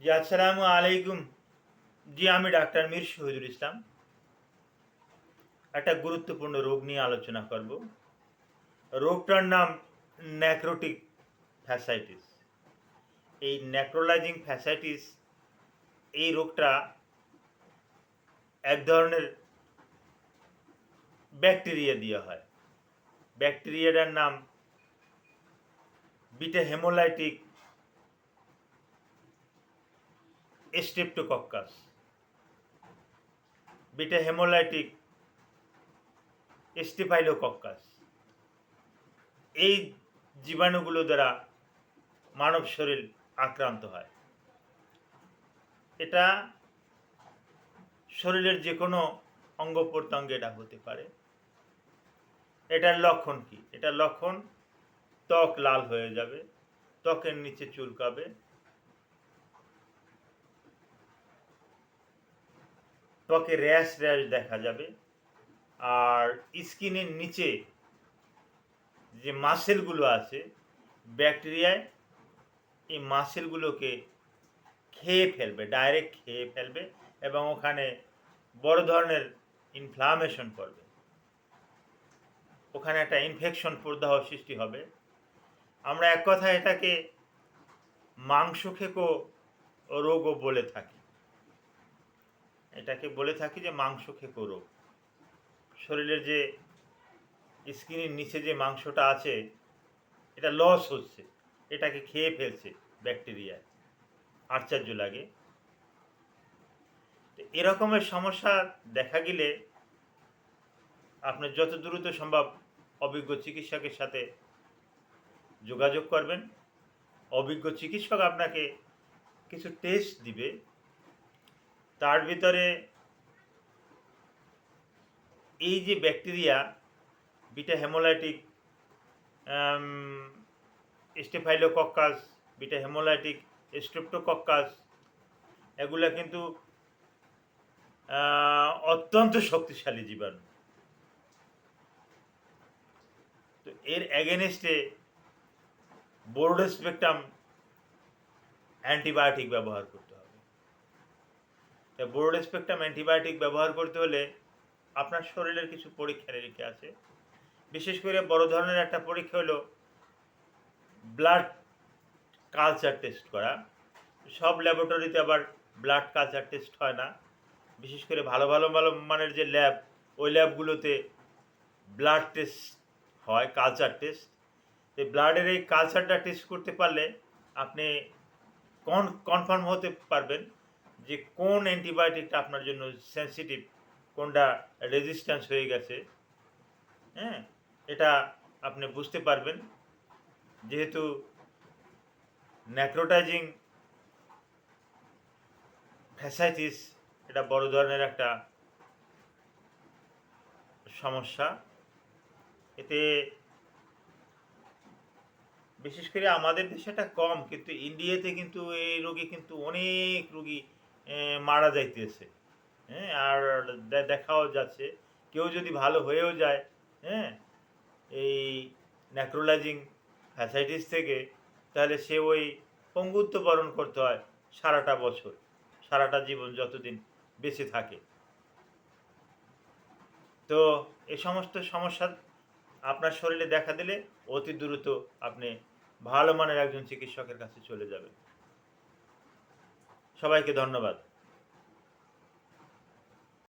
জি, আসসালামু আলাইকুম। জি, আমি ডাক্তার মীর শহীদুল ইসলাম। একটা গুরুত্বপূর্ণ রোগ নিয়ে আলোচনা করব। রোগটার নাম নেক্রোটিক ফ্যাসাইটিস। এই নেক্রোলাইজিং ফ্যাসাইটিস এই রোগটা এক ধরনের ব্যাকটেরিয়া দিয়ে হয়। ব্যাকটেরিয়াটার নাম beta haemolytic streptococcus. Beta haemolytic staphylococcus. এই জীবাণুগুলো দ্বারা মানব শরীর আক্রান্ত হয়। এটা শরীরের যে কোনো অঙ্গ প্রত্যঙ্গে এটা হতে পারে। এটার লক্ষণ কি? এটার লক্ষণ ত্বক লাল হয়ে যাবে, ত্বকের নিচে চুলকাবে, ত্বকে র্যাশ দেখা যাবে, আর স্কিনের নিচে যে মাসেলগুলো আছে ব্যাকটেরিয়ায় এই মাসেলগুলোকে খেয়ে ফেলবে, ডাইরেক্ট খেয়ে ফেলবে এবং ওখানে বড় ধরনের ইনফ্লামেশন করবে। ওখানে একটা ইনফেকশন প্রদাহ সৃষ্টি হবে। আমরা এক কথায় এটাকে মাংসক্ষেকো রোগও বলে থাকি। এটাকে বলে থাকি যে মাংসক্ষেকো রোগ। শরীরের যে স্কিনের নিচে যে মাংসটা আছে এটা লস হচ্ছে, এটাকে খেয়ে ফেলছে ব্যাকটেরিয়ায়। আশ্চর্য লাগে। এরকমের সমস্যা দেখা গেলে আপনার যত দ্রুত সম্ভব অভিজ্ঞ চিকিৎসকের সাথে যোগাযোগ করবেন। অভিজ্ঞ চিকিৎসক আপনাকে কিছু টেস্ট দিবে, তার ভিতরে এই যে bacteria beta haemolytic staphylococcus, beta haemolytic streptococcus, এগুলা কিন্তু অত্যন্ত শক্তিশালী জীবাণু। তো এর অ্যাগেনস্টে ব্রড স্পেকট্রাম অ্যান্টিবায়োটিক ব্যবহার করতে হবে। তাই ব্রড স্পেকট্রাম অ্যান্টিবায়োটিক ব্যবহার করতে হলে আপনার শরীরের কিছু পরীক্ষা নিরীক্ষা আছে। বিশেষ করে বড় ধরনের একটা পরীক্ষা হলো ব্লাড কালচার টেস্ট করা। সব ল্যাবরেটরিতে আবার ব্লাড কালচার টেস্ট হয় না। বিশেষ করে ভালো মানের যে ল্যাব, ওই ল্যাবগুলোতে ব্লাড টেস্ট হয়, কালচার টেস্ট। এই ব্লাডের এই কালচারটা টেস্ট করতে পারলে আপনি কনফার্ম হতে পারবেন যে কোন অ্যান্টিবায়োটিকটা আপনার জন্য সেন্সিটিভ, কোনটা রেজিস্ট্যান্স হয়ে গেছে। হ্যাঁ, এটা আপনি বুঝতে পারবেন। যেহেতু নেক্রোটাইজিং ফ্যাসাইটিস এটা বড় ধরনের একটা সমস্যা। এতে বিশেষ করে আমাদের দেশে এটা কম, কিন্তু ইন্ডিয়াতে কিন্তু এই রোগে কিন্তু অনেক রোগী মারা যাইতেছে। হ্যাঁ, আর দেখাও যাচ্ছে কেউ যদি ভালো হয়েও যায়, হ্যাঁ, এই নেক্রোলাইজিং ফ্যাসাইটিস থেকে, তাহলে সে ওই পঙ্গুত্ব বরণ করতে হয় সারাটা বছর, সারাটা জীবন যতদিন বেঁচে থাকে। তো এই সমস্ত সমস্যা আপনার শরীরে দেখা দিলে অতি দ্রুত আপনি ভালো মানের একজন চিকিৎসকের কাছে চলে যাবেন। সবাইকে ধন্যবাদ।